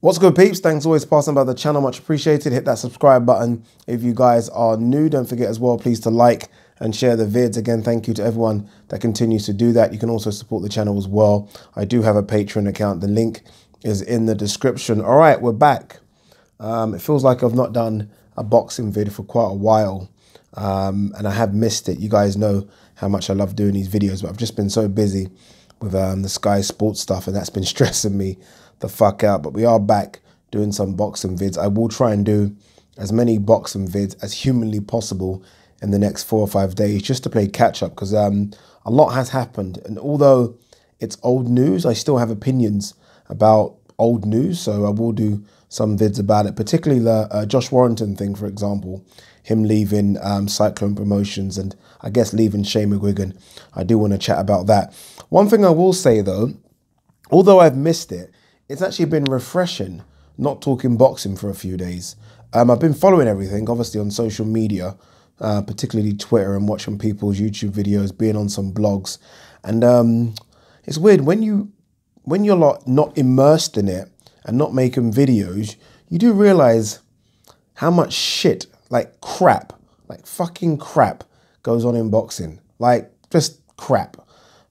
What's good, peeps? Thanks always passing by the channel, much appreciated. Hit that subscribe button if you guys are new. Don't forget as well, please, to like and share the vids. Again, thank you to everyone that continues to do that. You can also support the channel as well. I do have a Patreon account. The link is in the description. All right, we're back. It feels like I've not done a boxing vid for quite a while, and I have missed it. You guys know how much I love doing these videos, but I've just been so busy with the Sky Sports stuff, and that's been stressing me the fuck out. But we are back doing some boxing vids. I will try and do as many boxing vids as humanly possible in the next 4 or 5 days, just to play catch up, because a lot has happened. And although it's old news, I still have opinions about old news, so I will do some vids about it, particularly the Josh Warrington thing, for example, him leaving Cyclone Promotions and I guess leaving Shane McGuigan. I do want to chat about that. One thing I will say though, although I've missed it, it's actually been refreshing not talking boxing for a few days. I've been following everything, obviously, on social media, particularly Twitter, and watching people's YouTube videos, being on some blogs. And it's weird, when you're not immersed in it and not making videos, you do realize how much shit, like crap, like fucking crap goes on in boxing. Like, just crap.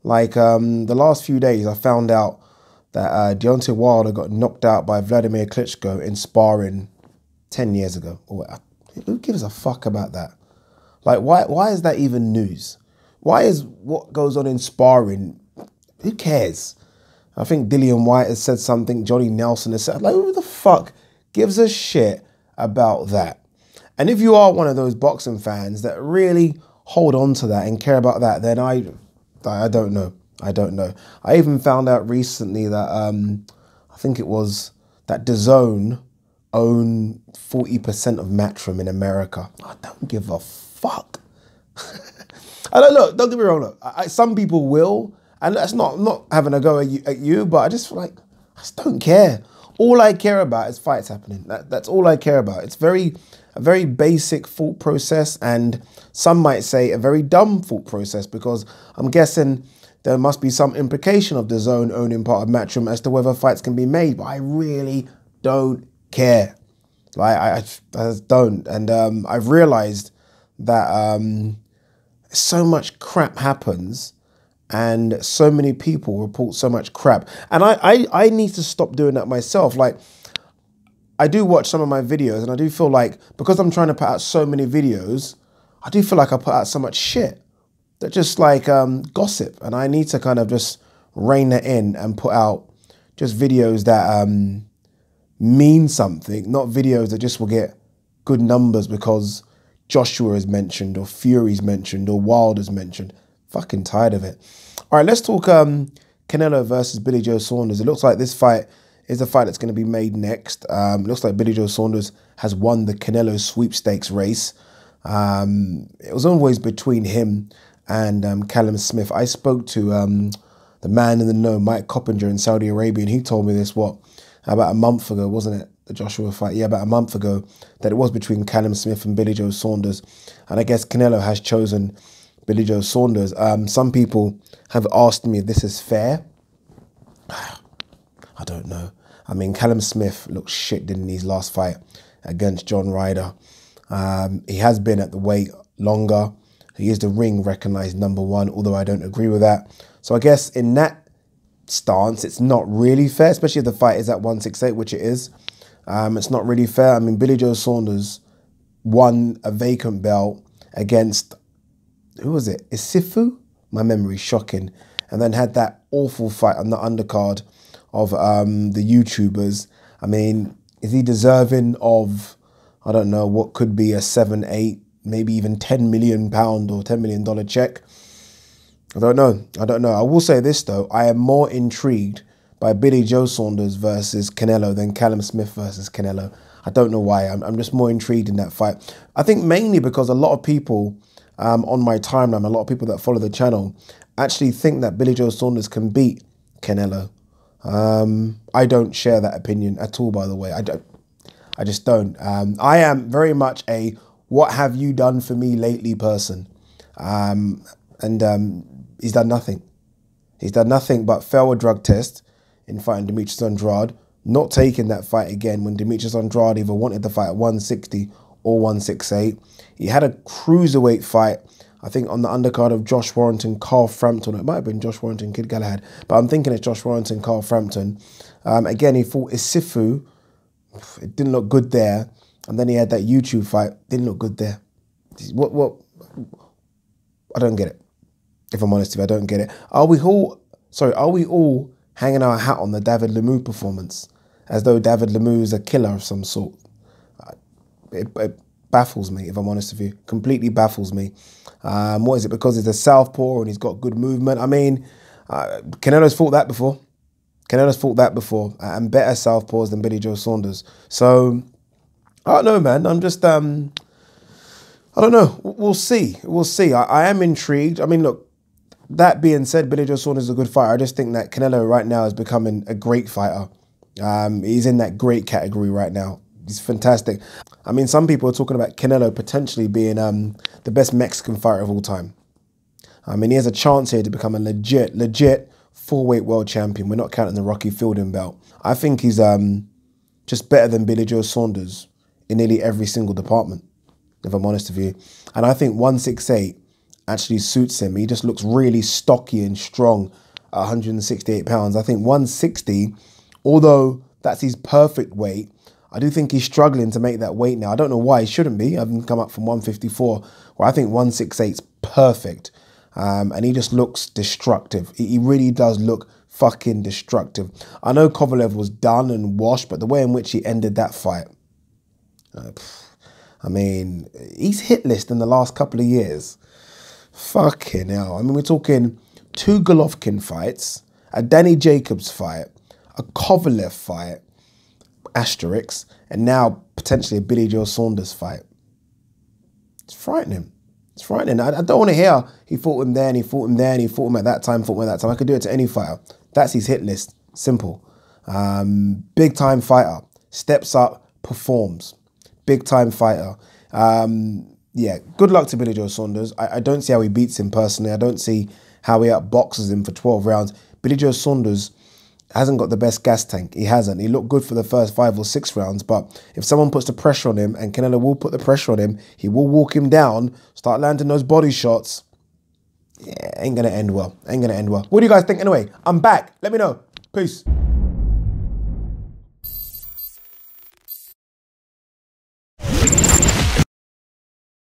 Like, the last few days, I found out that Deontay Wilder got knocked out by Vladimir Klitschko in sparring 10 years ago. Who gives a fuck about that? Like, why is that even news? Why is what goes on in sparring, who cares? I think Dillian White has said something, Johnny Nelson has said, like, who the fuck gives a shit about that? And if you are one of those boxing fans that really hold on to that and care about that, then I don't know. I don't know. I even found out recently that I think it was that DAZN own 40% of Matchroom in America. I don't give a fuck. Don't get me wrong. Look, some people will, and that's not having a go at you, but I just feel like I just don't care. All I care about is fights happening. That's all I care about. It's a very basic thought process, and some might say a very dumb thought process, because I'm guessing there must be some implication of DAZN owning part of Matchroom as to whether fights can be made, but I really don't care. Like, I just don't. And I've realized that so much crap happens and so many people report so much crap. And I need to stop doing that myself. Like, I do watch some of my videos, and I do feel like, because I'm trying to put out so many videos, I do feel like I put out so much shit that just like gossip, and I need to kind of just rein that in and put out just videos that mean something, not videos that just will get good numbers because Joshua is mentioned or Fury's mentioned or Wilder's mentioned. Fucking tired of it. All right, let's talk Canelo versus Billy Joe Saunders. It looks like this fight is the fight that's going to be made next. It looks like Billy Joe Saunders has won the Canelo sweepstakes race. It was always between him and Callum Smith. I spoke to the man in the know, Mike Coppinger, in Saudi Arabia, and he told me this, about a month ago, wasn't it? The Joshua fight? Yeah, about a month ago, that it was between Callum Smith and Billy Joe Saunders. And I guess Canelo has chosen Billy Joe Saunders. Some people have asked me if this is fair. I don't know. I mean, Callum Smith looked shit, didn't he, his last fight against John Ryder. He has been at the weight longer. He is the ring recognised #1, although I don't agree with that. So I guess in that stance, it's not really fair, especially if the fight is at 168, which it is. It's not really fair. I mean, Billy Joe Saunders won a vacant belt against, who was it? Isifu? My memory's shocking. And then had that awful fight on the undercard of the YouTubers. I mean, is he deserving of, I don't know, what could be a 7, 8, maybe even £10 million or $10 million check? I don't know. I don't know. I will say this, though. I am more intrigued by Billy Joe Saunders versus Canelo than Callum Smith versus Canelo. I don't know why. I'm just more intrigued in that fight. I think mainly because a lot of people on my timeline, a lot of people that follow the channel, actually think that Billy Joe Saunders can beat Canelo. I don't share that opinion at all, by the way. I just don't. I am very much a what have you done for me lately person. He's done nothing. He's done nothing but fail a drug test in fighting Demetrius Andrade, not taking that fight again when Demetrius Andrade either wanted the fight at 160 or 168. He had a cruiserweight fight, I think, on the undercard of Josh Warrington, Carl Frampton. It might have been Josh Warrington, Kid Galahad, but I'm thinking it's Josh Warrington, Carl Frampton. Again, he fought Isifu. It didn't look good there. And then he had that YouTube fight. Didn't look good there. What? I don't get it. If I'm honest with you, I don't get it. Are we all hanging our hat on the David Lemieux performance as though David Lemieux is a killer of some sort? It baffles me, if I'm honest with you. Completely baffles me. What is it? Because he's a southpaw and he's got good movement. I mean, Canelo's fought that before. Canelo's fought that before, and better southpaws than Billy Joe Saunders. So, I don't know, man. I'm just, I don't know. We'll see. We'll see. I am intrigued. I mean, look, that being said, Billy Joe Saunders is a good fighter. I just think that Canelo right now is becoming a great fighter. He's in that great category right now. He's fantastic. I mean, some people are talking about Canelo potentially being the best Mexican fighter of all time. I mean, he has a chance here to become a legit four-weight world champion. We're not counting the Rocky Fielding belt. I think he's just better than Billy Joe Saunders in nearly every single department, if I'm honest with you. And I think 168 actually suits him. He just looks really stocky and strong at 168 pounds. I think 160, although that's his perfect weight, I do think he's struggling to make that weight now. I don't know why he shouldn't be. I've come up from 154, where I think 168's perfect. And he just looks destructive. He really does look fucking destructive. I know Kovalev was done and washed, but the way in which he ended that fight, I mean, he's hit list in the last couple of years. Fucking hell. I mean, we're talking 2 Golovkin fights, a Danny Jacobs fight, a Kovalev fight, asterisk, and now potentially a Billy Joe Saunders fight. It's frightening. It's frightening. I don't want to hear he fought him there and he fought him there and he fought him at that time, fought him at that time. I could do it to any fighter. That's his hit list. Simple. Big time fighter. Steps up, performs. Big time fighter. Yeah, good luck to Billy Joe Saunders. I don't see how he beats him personally. I don't see how he outboxes him for 12 rounds. Billy Joe Saunders hasn't got the best gas tank. He hasn't. He looked good for the first 5 or 6 rounds, but if someone puts the pressure on him, and Canelo will put the pressure on him, he will walk him down, start landing those body shots. Yeah, ain't going to end well. Ain't going to end well. What do you guys think anyway? I'm back. Let me know. Peace.